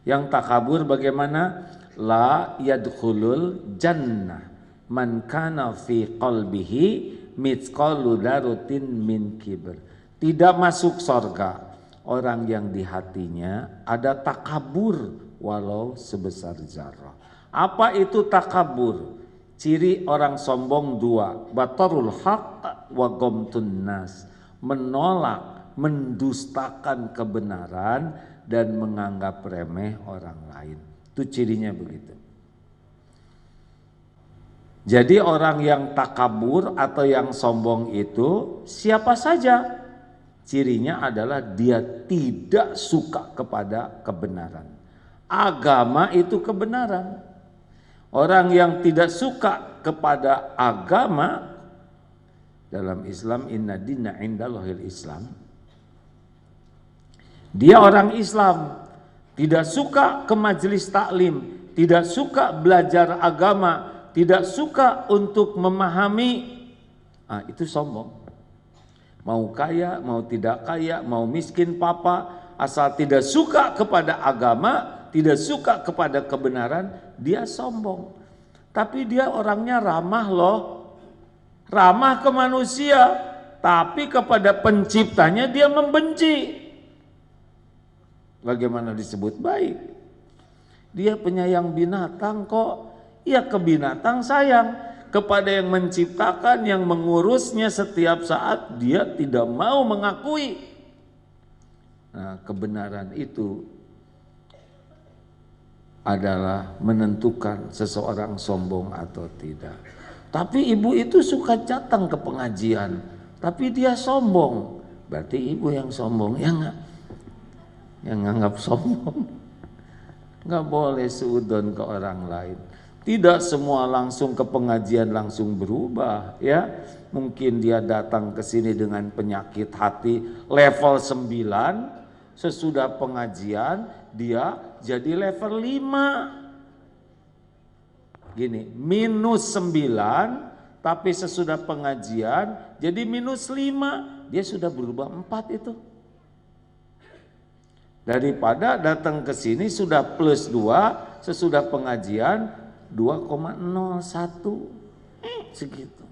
Yang takabur bagaimana? La yadkhulul jannah man kana fi qalbihi mithqalu dzarratin min kibr. Tidak masuk surga orang yang di hatinya ada takabur walau sebesar zarah. Apa itu takabur? Ciri orang sombong dua, batarul haq wa ghamtun nas, menolak, mendustakan kebenaran dan menganggap remeh orang lain. Itu cirinya begitu. Jadi orang yang takabur atau yang sombong itu siapa saja? Cirinya adalah dia tidak suka kepada kebenaran. Agama itu kebenaran. Orang yang tidak suka kepada agama, dalam Islam inna dina indallahil Islam, dia orang Islam, tidak suka ke majelis taklim, tidak suka belajar agama, tidak suka untuk memahami, itu sombong. Mau kaya, mau tidak kaya, mau miskin papa, asal tidak suka kepada agama, tidak suka kepada kebenaran, dia sombong. Tapi dia orangnya ramah loh, ramah ke manusia, tapi kepada penciptanya dia membenci. Bagaimana disebut baik? Dia penyayang binatang kok, ya ke binatang sayang. Kepada yang menciptakan, yang mengurusnya setiap saat, dia tidak mau mengakui. Nah, kebenaran itu adalah menentukan seseorang sombong atau tidak. Tapi ibu itu suka datang ke pengajian, tapi dia sombong. Berarti ibu yang sombong, ya enggak? Yang nganggap sombong. Enggak boleh seudon ke orang lain. Tidak semua langsung ke pengajian langsung berubah, ya. Mungkin dia datang ke sini dengan penyakit hati level 9, sesudah pengajian dia jadi level 5. Gini, minus 9, tapi sesudah pengajian jadi minus 5, dia sudah berubah 4 itu. Daripada datang ke sini sudah plus 2, sesudah pengajian 2,01 segitu.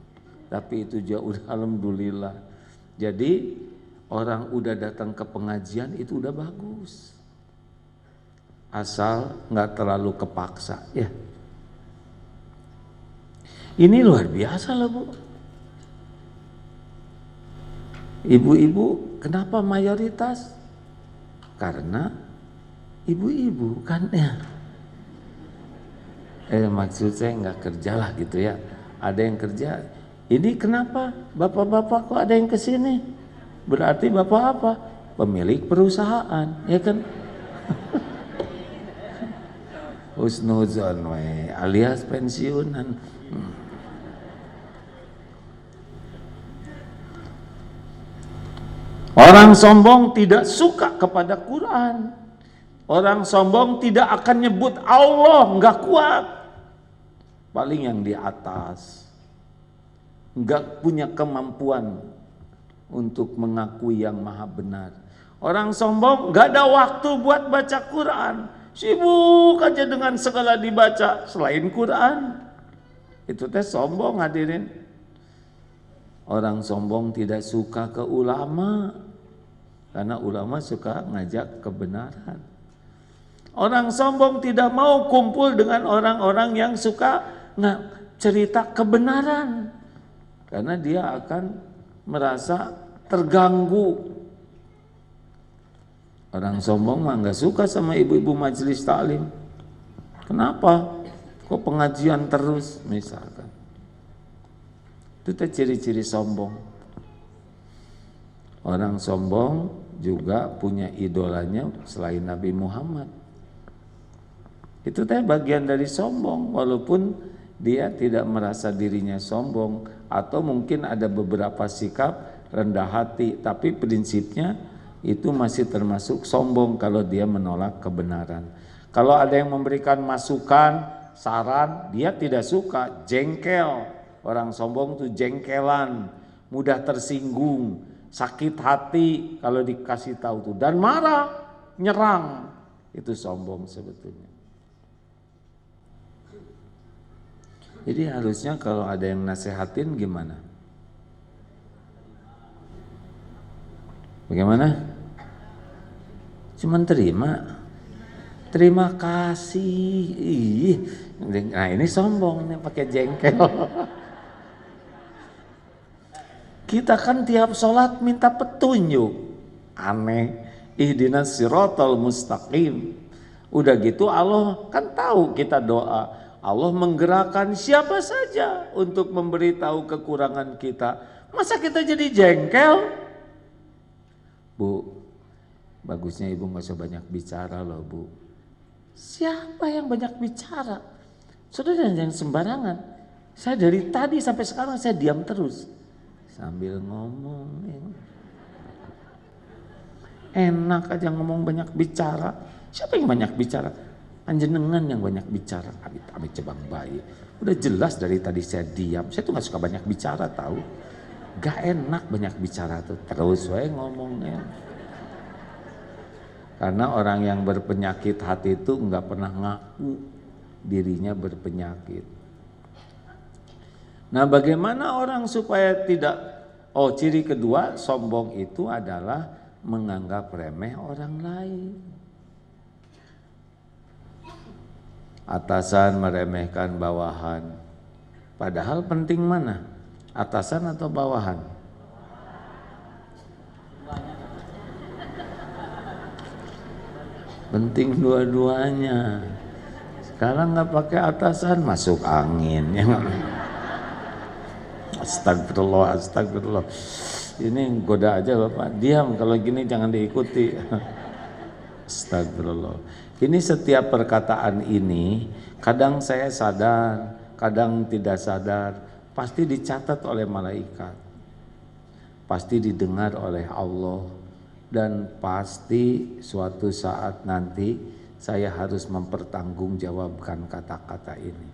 Tapi itu jauh, alhamdulillah. Jadi orang udah datang ke pengajian itu udah bagus, asal nggak terlalu kepaksa, ya. Ini luar biasa loh Bu. Ibu-ibu kenapa mayoritas? Karena ibu-ibu kan ya. Maksud saya nggak kerja lah gitu ya. Ada yang kerja. Ini kenapa bapak-bapak kok ada yang kesini? Berarti bapak apa? Pemilik perusahaan, ya kan? Husnuzon alias pensiunan. Orang sombong tidak suka kepada Quran. Orang sombong tidak akan nyebut Allah, nggak kuat. Paling yang di atas, nggak punya kemampuan untuk mengakui yang maha benar. Orang sombong nggak ada waktu buat baca Quran, sibuk aja dengan segala dibaca selain Quran. Itu teh sombong hadirin. Orang sombong tidak suka ke ulama, karena ulama suka ngajak kebenaran. Orang sombong tidak mau kumpul dengan orang-orang yang suka cerita kebenaran, karena dia akan merasa terganggu. Orang sombong mah nggak suka sama ibu-ibu majelis taklim. Kenapa? Kok pengajian terus misalkan? Itu ciri-ciri sombong. Orang sombong juga punya idolanya selain Nabi Muhammad. Itu bagian dari sombong, walaupun dia tidak merasa dirinya sombong, atau mungkin ada beberapa sikap rendah hati, tapi prinsipnya itu masih termasuk sombong kalau dia menolak kebenaran. Kalau ada yang memberikan masukan, saran, dia tidak suka, jengkel. Orang sombong tuh jengkelan, mudah tersinggung, sakit hati kalau dikasih tahu tuh, dan marah, nyerang. Itu sombong sebetulnya. Jadi harusnya kalau ada yang nasehatin gimana? Bagaimana? Cuman terima kasih. Ih, nah ini sombong nih pakai jengkel. Kita kan tiap sholat minta petunjuk. Aneh. Ihdinas siratal mustaqim. Udah gitu Allah kan tahu kita doa. Allah menggerakkan siapa saja untuk memberitahu kekurangan kita. Masa kita jadi jengkel? Bu, bagusnya ibu gak usah banyak bicara loh bu. Siapa yang banyak bicara? Saudara jangan sembarangan. Saya dari tadi sampai sekarang saya diam terus. Sambil ngomong. Enak aja ngomong banyak bicara. Siapa yang banyak bicara? Panjenengan yang banyak bicara. Amit cebang bayi. Udah jelas dari tadi saya diam. Saya tuh gak suka banyak bicara tahu. Gak enak banyak bicara tuh. Terus saya ngomongnya. Karena orang yang berpenyakit hati itu nggak pernah ngaku dirinya berpenyakit. Nah, bagaimana orang supaya tidak? Oh, ciri kedua sombong itu adalah menganggap remeh orang lain. Atasan meremehkan bawahan. Padahal penting mana? Atasan atau bawahan? Penting dua-duanya. Sekarang nggak pakai atasan masuk angin. Astagfirullah, astagfirullah. Ini goda aja Bapak. Diam kalau gini jangan diikuti. Astagfirullah. Ini setiap perkataan ini kadang saya sadar, kadang tidak sadar. Pasti dicatat oleh malaikat. Pasti didengar oleh Allah. Dan pasti suatu saat nanti saya harus mempertanggungjawabkan kata-kata ini.